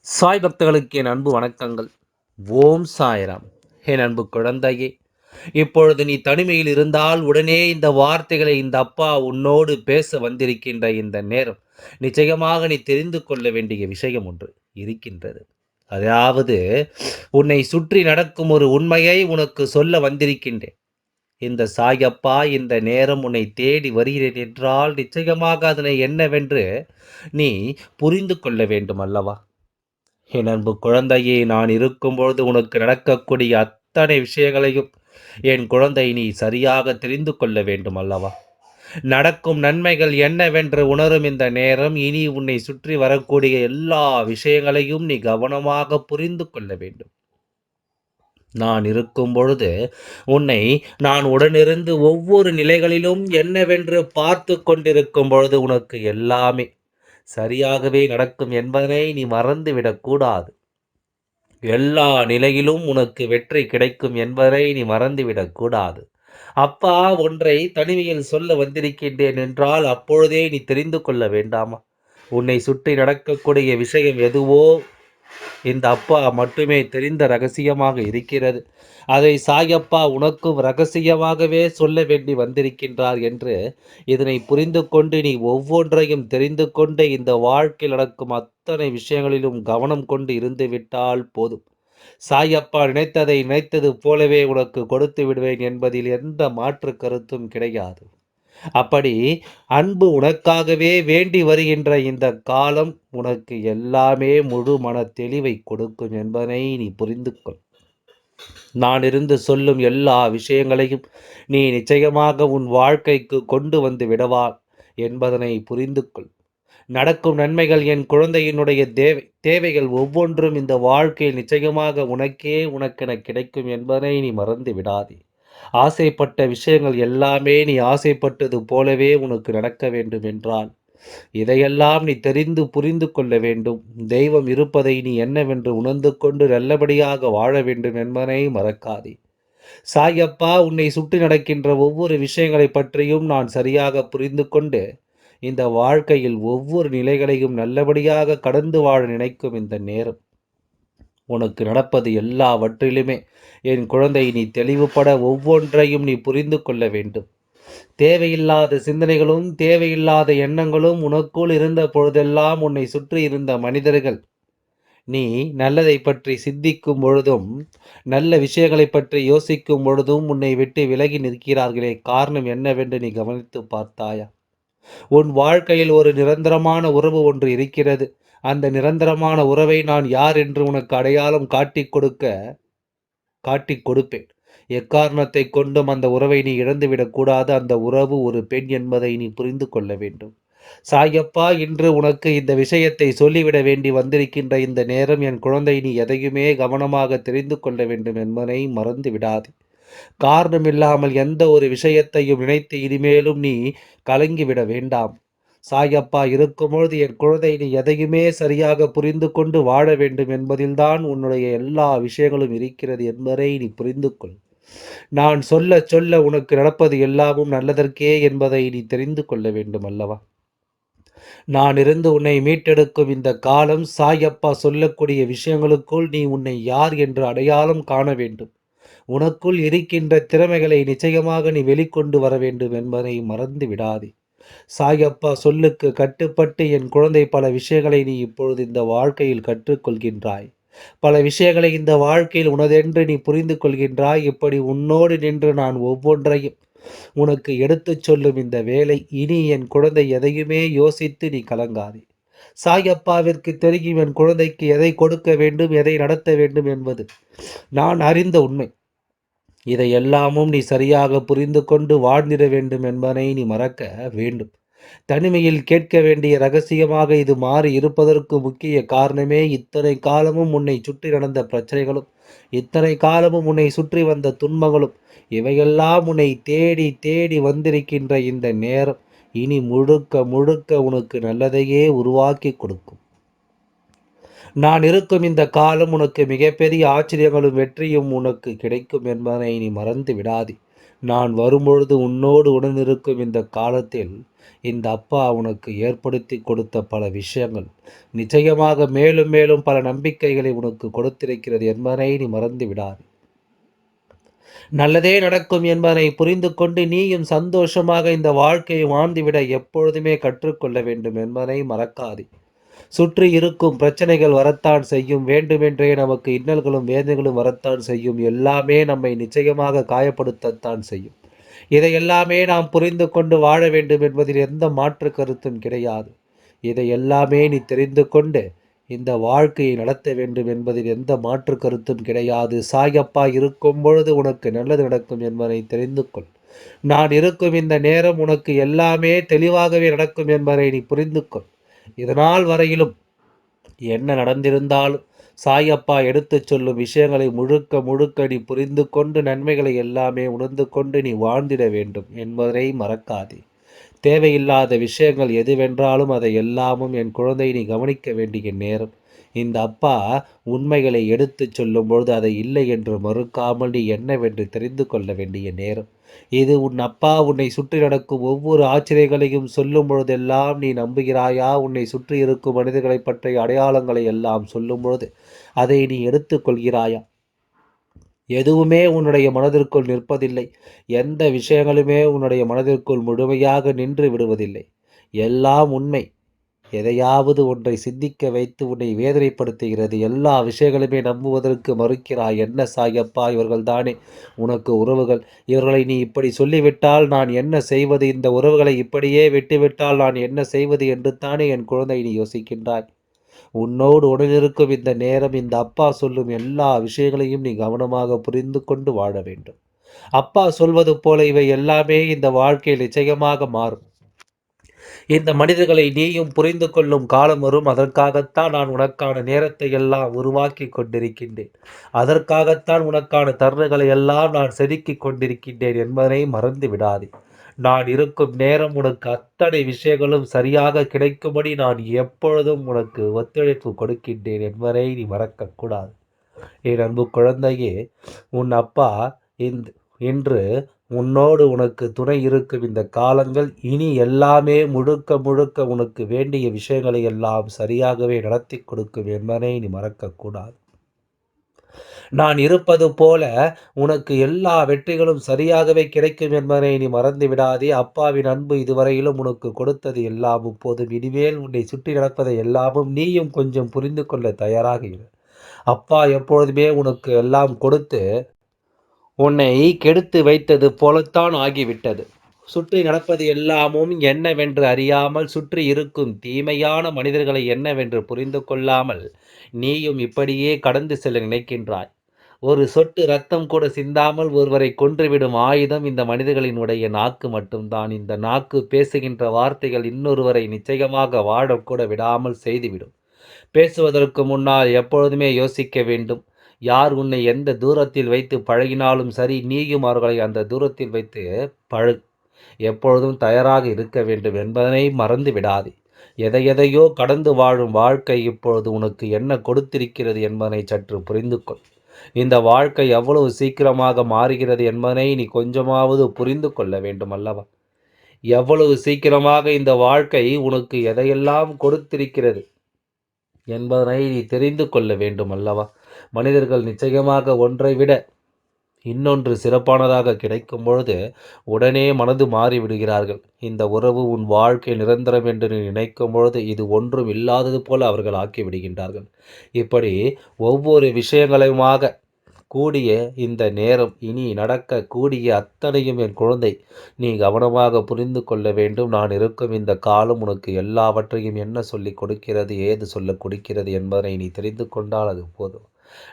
சாய் பக்தர்களுக்கு என் அன்பு வணக்கங்கள். ஓம் சாய்ராம். என் அன்பு குழந்தையே, இப்பொழுது நீ தனிமையில் இருந்தால் உடனே இந்த வார்த்தைகளை இந்த அப்பா உன்னோடு பேச வந்திருக்கின்ற இந்த நேரம், நிச்சயமாக நீ தெரிந்து கொள்ள வேண்டிய விஷயம் ஒன்று இருக்கின்றது. அதாவது, உன்னை சுற்றி நடக்கும் ஒரு உண்மையை உனக்கு சொல்ல வந்திருக்கின்றேன். இந்த சாயப்பா இந்த நேரம் உன்னை தேடி வருகிறேன் என்றால் நிச்சயமாக அதனை என்னவென்று நீ புரிந்து கொள்ள வேண்டும் அல்லவா? என் அன்பு குழந்தையே, நான் இருக்கும்பொழுது உனக்கு நடக்கக்கூடிய அத்தனை விஷயங்களையும் என் குழந்தை நீ சரியாக தெரிந்து கொள்ள வேண்டும் அல்லவா? நடக்கும் நன்மைகள் என்னவென்று உணரும் இந்த நேரம், இனி உன்னை சுற்றி வரக்கூடிய எல்லா விஷயங்களையும் நீ கவனமாக புரிந்து கொள்ள வேண்டும். நான் இருக்கும் பொழுது உன்னை நான் உடனிருந்து ஒவ்வொரு நிலைகளிலும் என்னவென்று பார்த்து கொண்டிருக்கும் பொழுது உனக்கு எல்லாமே சரியாகவே நடக்கும் என்பதனை நீ மறந்துவிடக்கூடாது. எல்லா நிலையிலும் உனக்கு வெற்றி கிடைக்கும் என்பதை நீ மறந்துவிடக்கூடாது. அப்பா ஒன்றை தனிமையில் சொல்ல வந்திருக்கின்றேன் என்றால் அப்பொழுதே நீ தெரிந்து கொள்ள வேண்டாமா? உன்னை சுற்றி நடக்கக்கூடிய விஷயம் எதுவோ இந்த அப்பா மட்டுமே தெரிந்த ரகசியமாக இருக்கிறது. அதை சாயப்பா உனக்கும் ரகசியமாகவே சொல்ல வேண்டி வந்திருக்கின்றார் என்று இதனை புரிந்து கொண்டு நீ ஒவ்வொன்றையும் தெரிந்து கொண்டு இந்த வாழ்க்கையில் நடக்கும் அத்தனை விஷயங்களிலும் கவனம் கொண்டு இருந்து விட்டால் போதும். சாயப்பா நினைத்ததை நினைத்தது போலவே உனக்கு கொடுத்து விடுவேன் என்பதில் எந்த மாற்று கருத்தும் கிடையாது. அப்படி அன்பு உனக்காகவே வேண்டி வருகின்ற இந்த காலம் உனக்கு எல்லாமே முழு மன தெளிவை கொடுக்கும் என்பதனை நீ புரிந்து கொள். நான் இருந்து சொல்லும் எல்லா விஷயங்களையும் நீ நிச்சயமாக உன் வாழ்க்கைக்கு கொண்டு வந்து விடவா என்பதனை புரிந்து கொள். நடக்கும் நன்மைகள் என் குழந்தையினுடைய தேவைகள் ஒவ்வொன்றும் இந்த வாழ்க்கையில் நிச்சயமாக உனக்கென கிடைக்கும் என்பதனை நீ மறந்து விடாதே. ஆசைப்பட்ட விஷயங்கள் எல்லாமே நீ ஆசைப்பட்டது போலவே உனக்கு நடக்க வேண்டும் என்றால் இதையெல்லாம் நீ தெரிந்து புரிந்து கொள்ள வேண்டும். தெய்வம் இருப்பதை நீ என்னவென்று உணர்ந்து கொண்டு நல்லபடியாக வாழ வேண்டும் என்பதனை மறக்காதே. சாயப்பா உன்னை சுற்றி நடக்கின்ற ஒவ்வொரு விஷயங்களை பற்றியும் நான் சரியாக புரிந்து கொண்டு இந்த வாழ்க்கையில் ஒவ்வொரு நிலைகளையும் நல்லபடியாக கடந்து வாழ நினைக்கும் இந்த நேரம் உனக்கு நடப்பது எல்லாவற்றிலுமே என் குழந்தை நீ தெளிவுபட ஒவ்வொன்றையும் நீ புரிந்து கொள்ள வேண்டும். தேவையில்லாத சிந்தனைகளும் தேவையில்லாத எண்ணங்களும் உனக்குள் இருந்த பொழுதெல்லாம் உன்னை சுற்றி இருந்த மனிதர்கள் நீ நல்லதை பற்றி சிந்திக்கும் பொழுதும் நல்ல விஷயங்களை பற்றி யோசிக்கும் பொழுதும் உன்னை விட்டு விலகி நிற்கிறார்களே, காரணம் என்னவென்று நீ கவனித்து பார்த்தாயா? உன் வாழ்க்கையில் ஒரு நிரந்தரமான உறவு ஒன்று இருக்கிறது. அந்த நிரந்தரமான உறவை நான் யார் என்று உனக்கு அடையாளம் காட்டிக் கொடுப்பேன். எக்காரணத்தை கொண்டும் அந்த உறவை நீ இழந்துவிடக்கூடாது. அந்த உறவு ஒரு பெண் என்பதை நீ புரிந்து கொள்ள வேண்டும். சாயப்பா இன்று உனக்கு இந்த விஷயத்தை சொல்லிவிட வேண்டி வந்திருக்கின்ற இந்த நேரம் என் குழந்தை நீ எதையுமே கவனமாக தெரிந்து கொள்ள வேண்டும் என்பதை மறந்து விடாதே. காரணமில்லாமல் எந்த ஒரு விஷயத்தையும் நினைத்து இனிமேலும் நீ கலங்கிவிட வேண்டாம். சாயப்பா இருக்கும்பொழுது என் குழந்தை நீ எதையுமே சரியாக புரிந்து கொண்டு வாழ வேண்டும் என்பதில்தான் உன்னுடைய எல்லா விஷயங்களும் இருக்கிறது என்பதை நீ புரிந்து கொள். நான் சொல்ல சொல்ல உனக்கு நடப்பது எல்லாமும் நல்லதற்கே என்பதை நீ தெரிந்து கொள்ள வேண்டும் அல்லவா? நான் இருந்து உன்னை மீட்டெடுக்கும் இந்த காலம் சாயப்பா சொல்லக்கூடிய விஷயங்களுக்குள் நீ உன்னை யார் என்று அடையாளம் காண வேண்டும். உனக்குள் இருக்கின்ற திறமைகளை நிச்சயமாக நீ வெளிக்கொண்டு வர வேண்டும் என்பதை மறந்து விடாதே. சாயப்பா சொல்லுக்கு கட்டுப்பட்டு என் குழந்தை பல விஷயங்களை நீ இப்பொழுது இந்த வாழ்க்கையில் கற்றுக்கொள்கின்றாய். பல விஷயங்களை இந்த வாழ்க்கையில் உனதென்று நீ புரிந்து கொள்கின்றாய். இப்படி உன்னோடு நின்று நான் ஒவ்வொன்றையும் உனக்கு எடுத்துச் சொல்லும் இந்த வேலை இனி என் குழந்தை எதையுமே யோசித்து நீ கலங்காதே. சாயப்பாவிற்கு தெரியும் என் குழந்தைக்கு எதை கொடுக்க வேண்டும், எதை நடத்த வேண்டும் என்பது நான் அறிந்த உண்மை. இதை எல்லாமும் நீ சரியாக புரிந்து கொண்டு வாழ்ந்திட வேண்டும் என்பதை நீ மறக்க வேண்டும். தனிமையில் கேட்க வேண்டிய ரகசியமாக இது மாறி இருப்பதற்கு முக்கிய காரணமே இத்தனை காலமும் உன்னை சுற்றி நடந்த பிரச்சனைகளும் இத்தனை காலமும் உன்னை சுற்றி வந்த துன்பங்களும் இவையெல்லாம் உன்னை தேடி தேடி வந்திருக்கின்ற இந்த நேரம் இனி முழுக்க முழுக்க உனக்கு நல்லதையே உருவாக்கி கொடுக்கும். நான் இருக்கும் இந்த காலம் உனக்கு மிகப்பெரிய ஆச்சரியங்களும் வெற்றியும் உனக்கு கிடைக்கும் என்பதை நீ மறந்து விடாதே. நான் வரும்பொழுது உன்னோடு உடனிருக்கும் இந்த காலத்தில் இந்த அப்பா உனக்கு ஏற்படுத்தி கொடுத்த பல விஷயங்கள் நிச்சயமாக மேலும் மேலும் பல நம்பிக்கைகளை உனக்கு கொடுத்திருக்கிறது என்பதை நீ மறந்து விடாது. நல்லதே நடக்கும் என்பதை புரிந்து கொண்டு நீயும் சந்தோஷமாக இந்த வாழ்க்கையை வாழ்ந்துவிட எப்பொழுதுமே கற்றுக்கொள்ள வேண்டும் என்பதை மறக்காதே. சுற்றி இருக்கும் பிரச்சனைகள் வரத்தான் செய்யும், வேண்டுமென்றே நமக்கு இன்னல்களும் வேதனைகளும் வரத்தான் செய்யும், எல்லாமே நம்மை நிச்சயமாக காயப்படுத்தத்தான் செய்யும். இதை எல்லாமே நாம் புரிந்து கொண்டு வாழ வேண்டும் என்பதில் எந்த மாற்று கருத்தும் கிடையாது. இதை எல்லாமே நீ தெரிந்து கொண்டு இந்த வாழ்க்கையை நடத்த வேண்டும் என்பதில் எந்த மாற்று கருத்தும் கிடையாது. சாயப்பா இருக்கும் பொழுது உனக்கு நல்லது நடக்கும் என்பதை தெரிந்து கொள். நான் இருக்கும் இந்த நேரம் உனக்கு எல்லாமே தெளிவாகவே நடக்கும் என்பதை நீ புரிந்து கொள். இதனால் வரையிலும் என்ன நடந்திருந்தாலும் சாயப்பா எடுத்துச் சொல்லும் விஷயங்களை முழுக்க முழுக்க நீ புரிந்து கொண்டு நன்மைகளை எல்லாமே உணர்ந்து கொண்டு நீ வாழ்ந்திட வேண்டும் என்பதை மறக்காதே. தேவையில்லாத விஷயங்கள் எதுவென்றாலும் அதை எல்லாமும் என் குழந்தை நீ கவனிக்க வேண்டிய நேரம். இந்த அப்பா உண்மைகளை எடுத்துச் சொல்லும் பொழுது அதை இல்லை என்று மறுக்காமல் நீ என்னவென்று தெரிந்து கொள்ள வேண்டிய நேரம். இது உன் அப்பா உன்னை சுற்றி நடக்கும் ஒவ்வொரு ஆச்சரியங்களையும் சொல்லும் பொழுதெல்லாம் நீ நம்புகிறாயா? உன்னை சுற்றி இருக்கும் மனிதர்களை பற்றிய அடையாளங்களை எல்லாம் சொல்லும் பொழுது அதை நீ எடுத்துக்கொள்கிறாயா? எதுவுமே உன்னுடைய மனதிற்குள் நிற்பதில்லை. எந்த விஷயங்களுமே உன்னுடைய மனதிற்குள் முழுமையாக நின்று விடுவதில்லை. எல்லாம் உண்மை. எதையாவது ஒன்றை சிந்திக்க வைத்து உன்னை வேதனைப்படுத்துகிறது. எல்லா விஷயங்களுமே நம்புவதற்கு மறுக்கிறாய். என்ன சாயப்பா, இவர்கள் தானே உனக்கு உறவுகள். இவர்களை நீ இப்படி சொல்லிவிட்டால் நான் என்ன செய்வது? இந்த உறவுகளை இப்படியே விட்டுவிட்டால் நான் என்ன செய்வது என்று தானே என் குழந்தை நீ யோசிக்கின்றாய். உன்னோடு உடனிருக்கும் இந்த நேரம் இந்த அப்பா சொல்லும் எல்லா விஷயங்களையும் நீ கவனமாக புரிந்து கொண்டு வாழ வேண்டும். அப்பா சொல்வது போல இவை எல்லாமே இந்த வாழ்க்கையில் நிச்சயமாக மாறும். இந்த மனிதர்களை நீயும் புரிந்து கொள்ளும் காலம் வரும். அதற்காகத்தான் நான் உனக்கான நேரத்தை எல்லாம் உருவாக்கி கொண்டிருக்கின்றேன். அதற்காகத்தான் உனக்கான தருணங்களை எல்லாம் நான் செதுக்கி கொண்டிருக்கின்றேன் என்பதை மறந்து விடாதே. நான் இருக்கும் நேரம் உனக்கு அத்தனை விஷயங்களும் சரியாக கிடைக்கும்படி நான் எப்பொழுதும் உனக்கு ஒத்துழைப்பு கொடுக்கின்றேன் என்பதை நீ மறக்கக்கூடாது. என் அன்பு குழந்தையே, உன் அப்பா இன்று உன்னோடு உனக்கு துணை இருக்கும் இந்த காலங்கள் இனி எல்லாமே முழுக்க முழுக்க உனக்கு வேண்டிய விஷயங்களை எல்லாம் சரியாகவே நடத்தி கொடுக்கும் என்பதை நீ மறக்கக்கூடாது. நான் இருப்பது போல உனக்கு எல்லா வெற்றிகளும் சரியாகவே கிடைக்கும் என்பதை நீ மறந்து விடாதே. அப்பாவின் அன்பு இதுவரையிலும் உனக்கு கொடுத்தது எல்லாமும் போதும். இனிமேல் உன்னை சுற்றி நடப்பதை எல்லாமும் நீயும் கொஞ்சம் புரிந்து கொள்ள தயாராக இரு. அப்பா எப்பொழுதுமே உனக்கு எல்லாம் கொடுத்து உன்னை கெடுத்து வைத்தது போலத்தான் ஆகிவிட்டது. சுற்றி நடப்பது எல்லாமும் என்னவென்று அறியாமல், சுற்றி இருக்கும் தீமையான மனிதர்களை என்னவென்று புரிந்து கொள்ளாமல் நீயும் இப்படியே கடந்து செல்ல நினைக்கின்றாய். ஒரு சொட்டு ரத்தம் கூட சிந்தாமல் ஒருவரை கொன்றுவிடும் ஆயுதம் இந்த மனிதர்களினுடைய நாக்கு மட்டும்தான். இந்த நாக்கு பேசுகின்ற வார்த்தைகள் இன்னொருவரை நிச்சயமாக வாழக்கூட விடாமல் செய்துவிடும். பேசுவதற்கு முன்னால் எப்பொழுதுமே யோசிக்க வேண்டும். யார் உன்னை எந்த தூரத்தில் வைத்து பழகினாலும் சரி, நீயும் அவர்களை அந்த தூரத்தில் வைத்து பழகு. எப்பொழுதும் தயாராக இருக்க வேண்டும் என்பதனை மறந்து விடாதே. எதையெதையோ கடந்து வாழும் வாழ்க்கை இப்பொழுது உனக்கு என்ன கொடுத்திருக்கிறது என்பதனை சற்று புரிந்து கொள். இந்த வாழ்க்கை எவ்வளவு சீக்கிரமாக மாறுகிறது என்பதனை நீ கொஞ்சமாவது புரிந்து கொள்ள வேண்டும் அல்லவா? எவ்வளவு சீக்கிரமாக இந்த வாழ்க்கை உனக்கு எதையெல்லாம் கொடுத்திருக்கிறது என்பதனை நீ தெரிந்து கொள்ள வேண்டும் அல்லவா? மனிதர்கள் நிச்சயமாக ஒன்றை விட இன்னொன்று சிறப்பானதாக கிடைக்கும் பொழுது உடனே மனது மாறிவிடுகிறார்கள். இந்த உறவு உன் வாழ்க்கை நிரந்தரம் என்று நீ நினைக்கும் பொழுது இது ஒன்றும் இல்லாதது போல அவர்கள் ஆக்கிவிடுகின்றார்கள். இப்படி ஒவ்வொரு விஷயங்களையுமாக கூடிய இந்த நேரம் இனி நடக்க கூடிய அத்தனையும் என் குழந்தை நீ கவனமாக புரிந்து கொள்ள வேண்டும். நான் இருக்கும் இந்த காலம் உனக்கு எல்லாவற்றையும் என்ன சொல்லிக் கொடுக்கிறது, ஏது சொல்ல கொடுக்கிறது என்பதை நீ தெரிந்து கொண்டால் அது போதும்.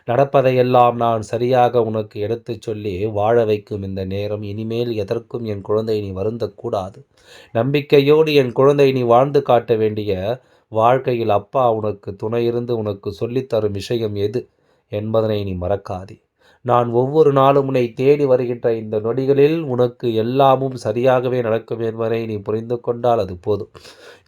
நடப்பதையெல்லாம் நான் சரியாக உனக்கு எடுத்துச் சொல்லி வாழ வைக்கும் இந்த நேரம். இனிமேல் எதற்கும் என் குழந்தை நீ வருந்தக்கூடாது. நம்பிக்கையோடு என் குழந்தை நீ வாழ்ந்து காட்ட வேண்டிய வாழ்க்கையில் அப்பா உனக்கு துணையிருந்து உனக்கு சொல்லித்தரும் விஷயம் எது என்பதனை நீ மறக்காதே. நான் ஒவ்வொரு நாளும் உன்னை தேடி வருகின்ற இந்த நொடிகளில் உனக்கு எல்லாமும் சரியாகவே நடக்கும் என்பதை நீ புரிந்து கொண்டால் அது போதும்.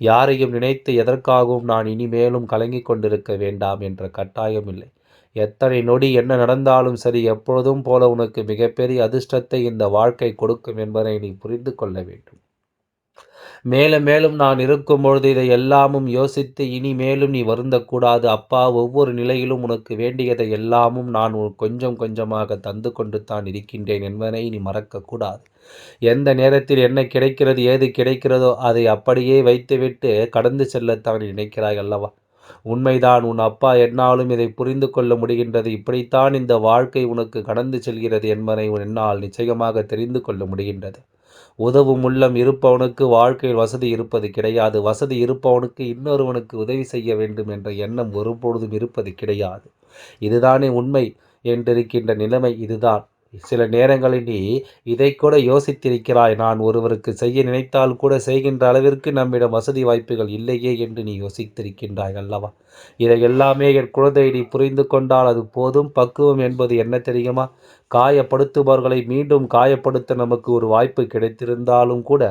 யாரையும் நினைத்து எதற்காகவும் நான் இனிமேலும் கலங்கிக் கொண்டிருக்க வேண்டாம் என்ற கட்டாயம் இல்லை. எத்தனை நொடி என்ன நடந்தாலும் சரி, எப்பொழுதும் போல உனக்கு மிகப்பெரிய அதிர்ஷ்டத்தை இந்த வாழ்க்கை கொடுக்கும் என்பதை நீ புரிந்து கொள்ள வேண்டும். மேலும் மேலும் நான் இருக்கும்பொழுது இதை எல்லாமும் யோசித்து இனிமேலும் நீ வருந்தக்கூடாது அப்பா. ஒவ்வொரு நிலையிலும் உனக்கு வேண்டியதை எல்லாமும் நான் கொஞ்சம் கொஞ்சமாக தந்து கொண்டு தான் இருக்கின்றேன் என்பதை நீ மறக்கக்கூடாது. எந்த நேரத்தில் என்ன கிடைக்கிறது ஏது கிடைக்கிறதோ அதை அப்படியே வைத்துவிட்டு கடந்து செல்லத்தான் நினைக்கிறாய் அல்லவா? உண்மைதான், உன் அப்பா என்னாலும் இதை புரிந்து கொள்ள முடிகின்றது. இப்படித்தான் இந்த வாழ்க்கை உனக்கு கடந்து செல்கிறது என்பதை என்னால் நிச்சயமாக தெரிந்து கொள்ள முடிகின்றது. உதவும் உள்ளம் இருப்பவனுக்கு வாழ்க்கையில் வசதி இருப்பது கிடையாது. வசதி இருப்பவனுக்கு இன்னொருவனுக்கு உதவி செய்ய வேண்டும் என்ற எண்ணம் ஒருபொழுதும் இருப்பது கிடையாது. இதுதானே உண்மை என்றிருக்கின்ற நிலைமை இதுதான். சில நேரங்களில் நீ இதை கூட யோசித்திருக்கிறாய். நான் ஒருவருக்கு செய்ய நினைத்தால் கூட செய்கின்ற அளவிற்கு நம்மிடம் வசதி வாய்ப்புகள் இல்லையே என்று நீ யோசித்திருக்கின்றாய் அல்லவா? இதை எல்லாமே என் குழந்தை நீ புரிந்து கொண்டால் அது போதும். பக்குவம் என்பது என்ன தெரியுமா? காயப்படுத்துபவர்களை மீண்டும் காயப்படுத்த நமக்கு ஒரு வாய்ப்பு கிடைத்திருந்தாலும் கூட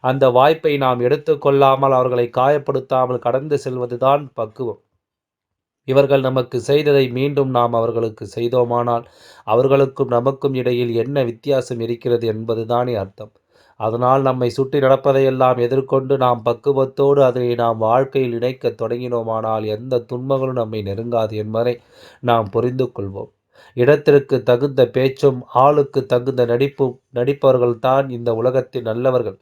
அந்த வாய்ப்பை நாம் எடுத்துக்கொள்ளாமல் அவர்களை காயப்படுத்தாமல் கடந்து செல்வதுதான் பக்குவம். இவர்கள் நமக்கு செய்ததை மீண்டும் நாம் அவர்களுக்கு செய்தோமானால் அவர்களுக்கும் நமக்கும் இடையில் என்ன வித்தியாசம் இருக்கிறது என்பதுதானே அர்த்தம். அதனால் நம்மை சுற்றி நடப்பதையெல்லாம் எதிர்கொண்டு நாம் பக்குவத்தோடு அதனை நாம் வாழ்க்கையில் இணைக்க தொடங்கினோமானால் எந்த துன்பங்களும் நம்மை நெருங்காது என்பதை நாம் புரிந்து கொள்வோம். இடத்திற்கு தகுந்த பேச்சும் ஆளுக்கு தகுந்த நடிப்பும் நடிப்பவர்கள்தான் இந்த உலகத்தில் நல்லவர்கள்.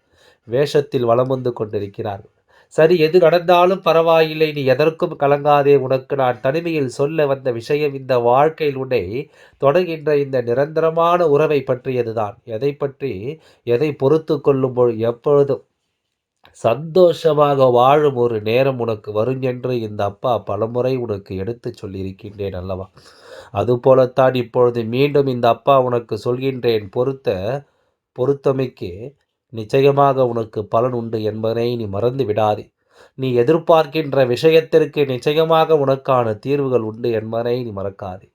வேஷத்தில் வலம் வந்து கொண்டிருக்கிறார்கள். சரி, எது நடந்தாலும் பரவாயில்லை, நீ எதற்கும் கலங்காதே. உனக்கு நான் தனிமையில் சொல்ல வந்த விஷயம் இந்த வாழ்க்கையில் உன்னை தொடர்கின்ற இந்த நிரந்தரமான உறவை பற்றியதுதான். எதை பற்றி? எதை பொறுத்து கொள்ளும்போது எப்பொழுதும் சந்தோஷமாக வாழும் ஒரு நேரம் உனக்கு வரும் என்று இந்த அப்பா பலமுறை உனக்கு எடுத்து சொல்லியிருக்கின்றேன் அல்லவா? அதுபோலத்தான் இப்பொழுது மீண்டும் இந்த அப்பா உனக்கு சொல்கின்றேன். பொறுத்தமைக்கு நிச்சயமாக உனக்கு பலன் உண்டு என்பதை நீ மறந்து விடாதே. நீ எதிர்பார்க்கின்ற விஷயத்திற்கு நிச்சயமாக உனக்கான தீர்வுகள் உண்டு என்பதை நீ மறக்காதே.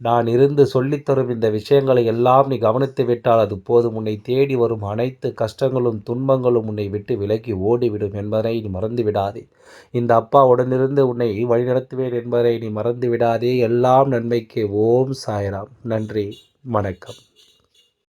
நான் இருந்து சொல்லித்தரும் இந்த விஷயங்களை எல்லாம் நீ கவனித்து விட்டால் அது போதும். உன்னை தேடி வரும் அனைத்து கஷ்டங்களும் துன்பங்களும் உன்னை விட்டு விலகி ஓடிவிடும் என்பதை நீ மறந்து விடாதே. இந்த அப்பா உடனிருந்து உன்னை வழிநடத்துவேன் என்பதை நீ மறந்து விடாதே. எல்லாம் நன்மைக்கு. ஓம் சாய்ராம். நன்றி. வணக்கம்.